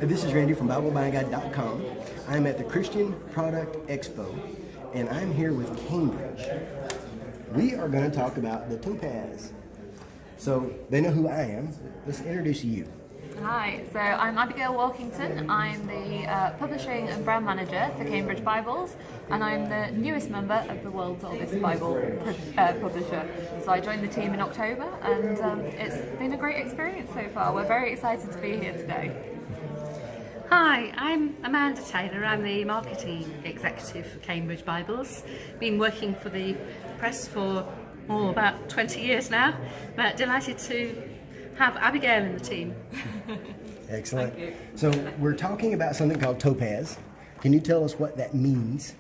This is Randy from BibleBuyingGuide.com. I'm at the Christian Product Expo, and I'm here with Cambridge. We are going to talk about the Topaz. So they know who I am. Let's introduce you. Hi, so I'm Abigail Walkington. I'm the Publishing and Brand Manager for Cambridge Bibles, and I'm the newest member of the world's oldest Bible publisher. So I joined the team in October, and it's been a great experience so far. We're very excited to be here today. Hi, I'm Amanda Taylor. I'm the Marketing Executive for Cambridge Bibles. Been working for the press for about 20 years now, but delighted to have Abigail in the team. Excellent. So we're talking about something called Topaz. Can you tell us what that means?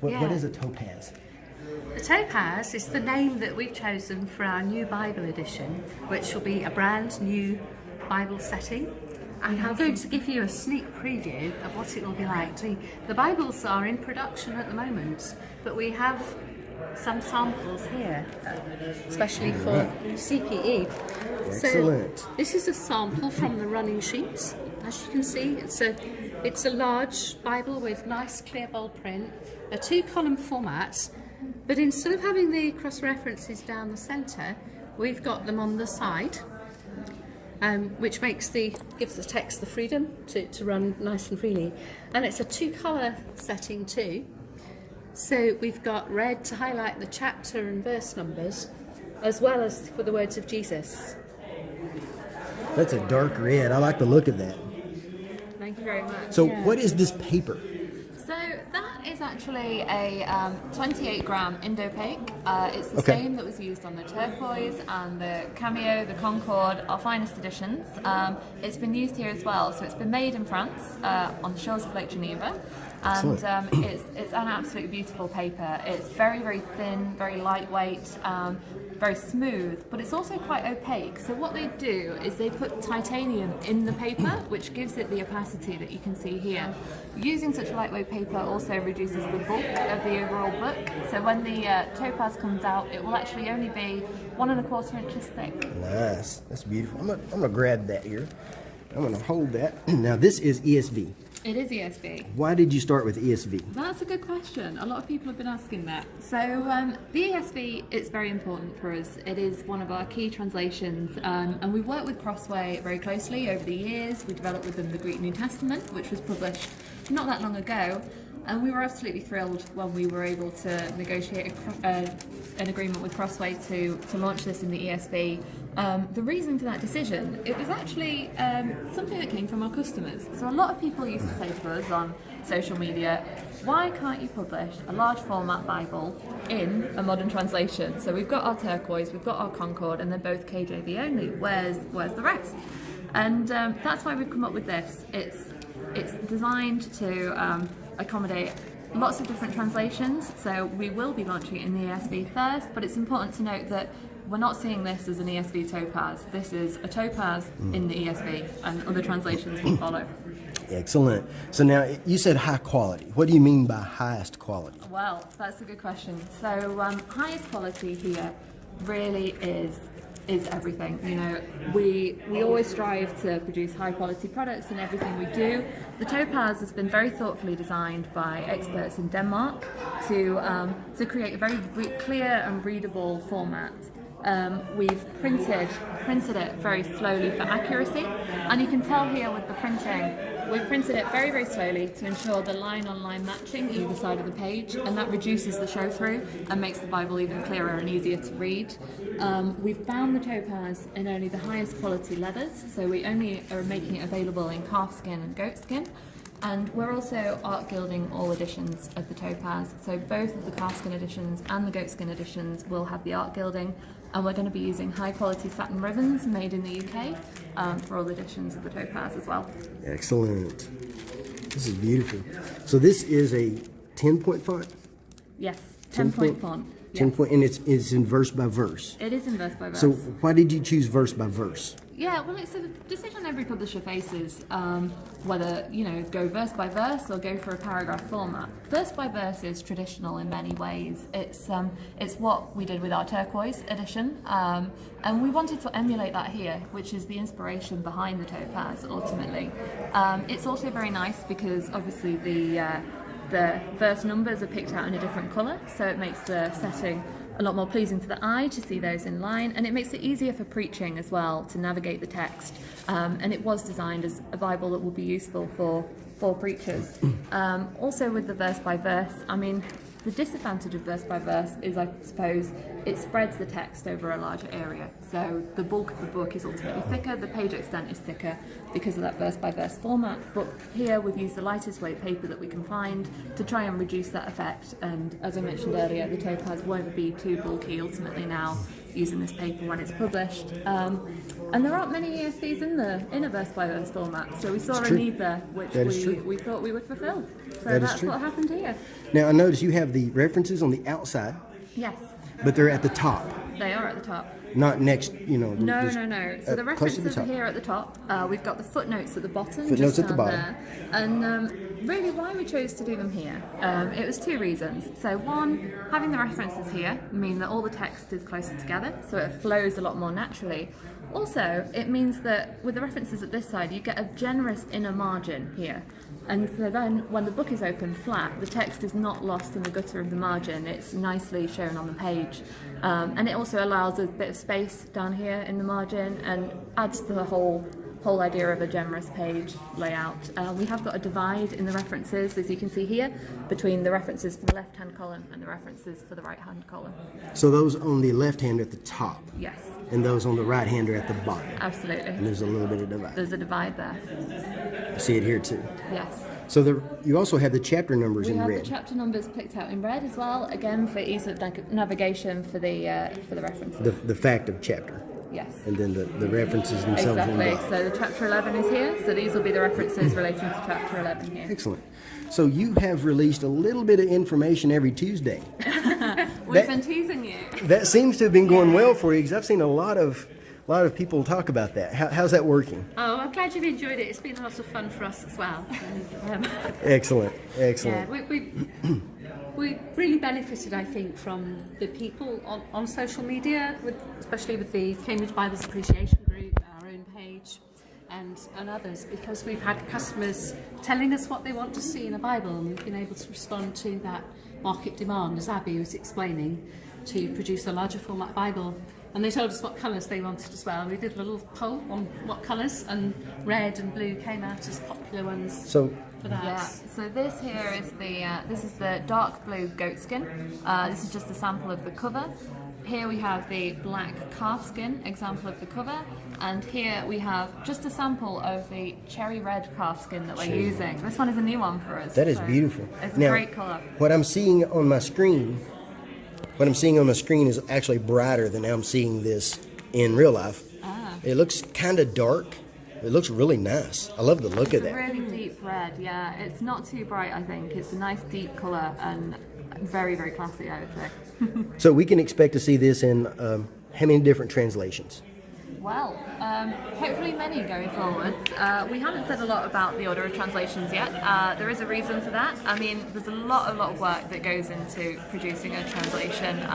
What is a Topaz? The Topaz is the name that we've chosen for our new Bible edition, which will be a brand new Bible setting. And I'm going to give you a sneak preview of what it will be like. The Bibles are in production at the moment, but we have some samples here, especially for CPE. Excellent. So this is a sample from the running sheets. As you can see, it's a large Bible with nice clear bold print, a 2-column format, but instead of having the cross references down the centre, we've got them on the side. Which gives the text the freedom to run nice and freely. And it's a 2-colour setting too. So we've got red to highlight the chapter and verse numbers, as well as for the words of Jesus. That's a dark red. I like the look of that. Thank you very much. So what is this paper? So that is actually a 28-gram Indo-Opaque. It's the Okay. same that was used on the Turquoise and the Cameo, the Concorde, our finest editions. It's been used here as well. So it's been made in France on the shores of Lake Geneva. And it's an absolutely beautiful paper. It's very, very thin, very lightweight, very smooth, but it's also quite opaque. So what they do is they put titanium in the paper, which gives it the opacity that you can see here. Using such a lightweight paper also reduces the bulk of the overall book. So when the Topaz comes out, it will actually only be 1¼ inches thick. Nice. That's beautiful. I'm gonna grab that here. I'm gonna hold that. Now this is ESV. It is ESV. Why did you start with ESV? That's a good question. A lot of people have been asking that. So the ESV is very important for us. It is one of our key translations, and we've worked with Crossway very closely over the years. We developed with them the Greek New Testament, which was published not that long ago, and we were absolutely thrilled when we were able to negotiate an agreement with Crossway to launch this in the ESV. The reason for that decision, it was actually something that came from our customers. So a lot of people used to say to us on social media, why can't you publish a large format Bible in a modern translation? So we've got our Turquoise, we've got our Concorde, and they're both KJV only. Where's the rest? And that's why we've come up with this. It's designed to accommodate lots of different translations. So we will be launching it in the ESV first, but it's important to note that we're not seeing this as an ESV Topaz. This is a Topaz in the ESV, and other translations will follow. Excellent. So now you said high quality. What do you mean by highest quality? Well, that's a good question. So highest quality here really is everything. You know, we always strive to produce high quality products in everything we do. The Topaz has been very thoughtfully designed by experts in Denmark to create a very clear and readable format. We've printed it very slowly for accuracy, and you can tell here with the printing, we've printed it very, very slowly to ensure the line-on-line matching either side of the page, and that reduces the show-through and makes the Bible even clearer and easier to read. We've bound the Topaz in only the highest quality leathers, so we only are making it available in calf skin and goat skin. And we're also art gilding all editions of the Topaz, so both of the calf skin editions and the goat skin editions will have the art gilding, and we're going to be using high quality satin ribbons made in the UK for all editions of the Topaz as well. Excellent. This is beautiful. So this is a 10-point font? Yes, 10-point font. 10 point, and it's in verse by verse. It is in verse by verse. So why did you choose verse by verse? Yeah, well, it's a decision every publisher faces, whether, go verse by verse or go for a paragraph format. Verse by verse is traditional in many ways. It's what we did with our Turquoise edition, and we wanted to emulate that here, which is the inspiration behind the Topaz, ultimately. It's also very nice because obviously the verse numbers are picked out in a different colour, so it makes the setting a lot more pleasing to the eye to see those in line, and it makes it easier for preaching as well to navigate the text. And it was designed as a Bible that will be useful for preachers. Also with the verse by verse, I mean, the disadvantage of verse by verse is, I suppose, it spreads the text over a larger area. So the bulk of the book is ultimately thicker, the page extent is thicker because of that verse by verse format. But here we've used the lightest weight paper that we can find to try and reduce that effect. And as I mentioned earlier, the Topaz won't be too bulky ultimately now using this paper when it's published. And there aren't many ESVs in a verse by verse format, so we saw a need there which we thought we would fulfill. So that's what happened here. Now I notice you have the references on the outside. Yes. But they're at the top. They are at the top. Not next, No. So the references are here at the top. We've got the footnotes at the bottom. Footnotes at the bottom. There. And really why we chose to do them here, it was two reasons. So one, having the references here mean that all the text is closer together, so it flows a lot more naturally. Also, it means that with the references at this side, you get a generous inner margin here. And so then when the book is open flat, the text is not lost in the gutter of the margin, it's nicely shown on the page. And it also allows a bit of space down here in the margin and adds to the whole idea of a generous page layout. We have got a divide in the references, as you can see here, between the references for the left-hand column and the references for the right-hand column. So those on the left hand are at the top. Yes. And those on the right hand are at the bottom. Absolutely. And there's a little bit of divide. There's a divide there. I see it here too. Yes. So you also have the chapter numbers in red. We have the chapter numbers picked out in red as well, again for ease of navigation for the references. The fact of chapter. Yes. And then the references themselves. Exactly. So the chapter 11 is here, so these will be the references relating to chapter 11 here. Excellent. So you have released a little bit of information every Tuesday. We've been teasing you. That seems to have been going well for you, because I've seen a lot of people talk about that. How's that working? Oh, I'm glad you've enjoyed it. It's been a lot of fun for us as well. Excellent. Yeah, we really benefited, I think, from the people on social media, especially with the Cambridge Bibles Appreciation Group, our own page, and others, because we've had customers telling us what they want to see in a Bible, and we've been able to respond to that market demand, as Abby was explaining, to produce a larger format Bible. And they told us what colours they wanted as well. We did a little poll on what colours, and red and blue came out as popular ones for that. Yeah, so this here is the dark blue goatskin. This is just a sample of the cover. Here we have the black calfskin example of the cover, and here we have just a sample of the cherry red calfskin that we're using. This one is a new one for us. That is beautiful. It's a great colour. What I'm seeing on my screen is actually brighter than I'm seeing this in real life. It looks kind of dark. It looks really nice. I love the look of that. It's a really deep red, yeah. It's not too bright, I think. It's a nice deep colour and very, very classy, I would say. So we can expect to see this in how many different translations? Well, hopefully many going forward. We haven't said a lot about the order of translations yet. There is a reason for that. I mean, there's a lot of work that goes into producing a translation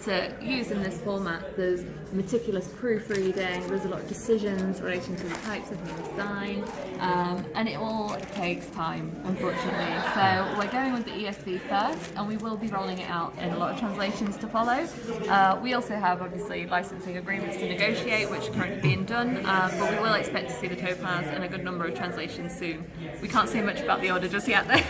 to use in this format. There's meticulous proofreading, there's a lot of decisions relating to the types of new design, and it all takes time, unfortunately. So we're going with the ESV first, and we will be rolling it out in a lot of translations to follow. We also have, obviously, licensing agreements to negotiate, which are currently being done, but we will expect to see the Topaz in a good number of translations soon. We can't say much about the order just yet, though.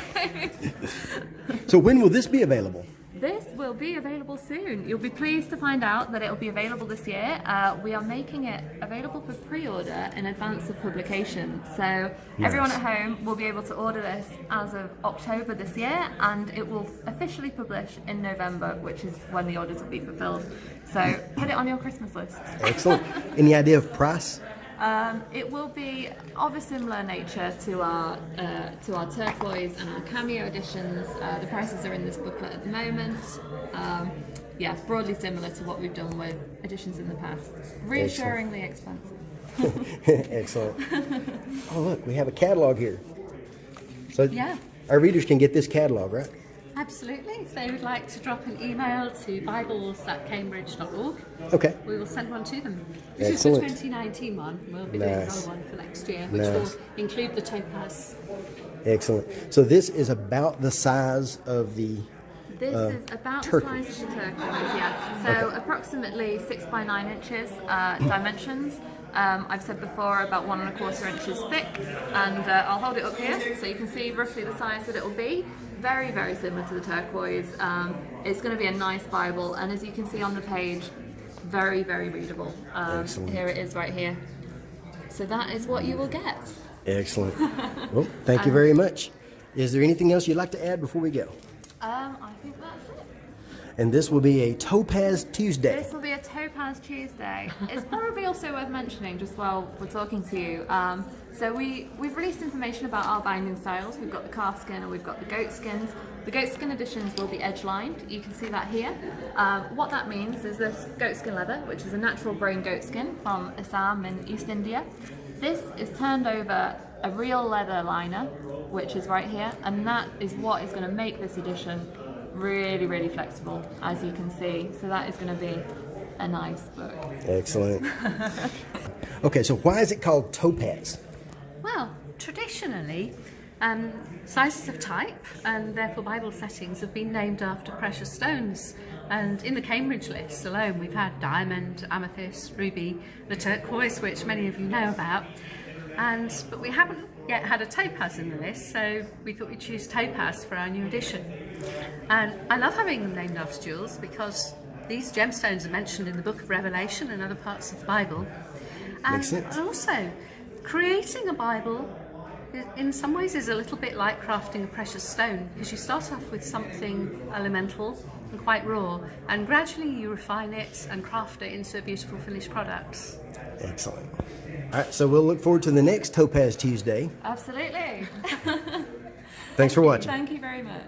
So when will this be available? This will be available soon. You'll be pleased to find out that it will be available this year. We are making it available for pre-order in advance of publication. So everyone at home will be able to order this as of October this year, and it will officially publish in November, which is when the orders will be fulfilled. So put it on your Christmas list. Excellent. Any idea of price? It will be of a similar nature to our turquoise and our cameo editions. The prices are in this booklet at the moment. Yeah, broadly similar to what we've done with editions in the past. Reassuringly expensive. Excellent. Oh, look, we have a catalog here. So our readers can get this catalog, right? Absolutely. If they would like to drop an email to bibles@cambridge.org, Okay. we will send one to them. This Excellent. is the 2019 one. We'll be doing Nice. another one for next year, which Nice. will include the topaz. Excellent. So this is about the size of the. This is about turquoise. the size of the turquoise, yes. So approximately 6 by 9 inches dimensions. I've said before about 1 1/4 inches thick, and I'll hold it up here so you can see roughly the size that it will be. Very, very similar to the turquoise. It's going to be a nice Bible, and as you can see on the page, very, very readable. Excellent. Here it is right here. So that is what you will get. Excellent. Well, thank you very much. Is there anything else you'd like to add before we go? I think that's it. And this will be a Topaz Tuesday. This will be a Topaz Tuesday. It's probably also worth mentioning just while we're talking to you. So we've released information about our binding styles. We've got the calf skin and we've got the goat skins. The goat skin editions will be edge lined. You can see that here. What that means is this goat skin leather, which is a natural brain goat skin from Assam in East India. This is turned over a real leather liner, which is right here, and that is what is going to make this edition really, really flexible, as you can see. So that is going to be a nice book. Excellent. Okay, so why is it called Topaz? Well, traditionally, sizes of type and therefore Bible settings have been named after precious stones. And in the Cambridge list alone, we've had diamond, amethyst, ruby, the turquoise, which many of you know about. But we haven't yet had a topaz in the list, so we thought we'd choose topaz for our new edition. And I love having them named after jewels because these gemstones are mentioned in the book of Revelation and other parts of the Bible. Makes sense. And also, creating a Bible in some ways is a little bit like crafting a precious stone, because you start off with something elemental and quite raw, and gradually you refine it and craft it into a beautiful finished product. Excellent. All right, so we'll look forward to the next Topaz Tuesday. Absolutely. Thanks for watching. Thank you very much.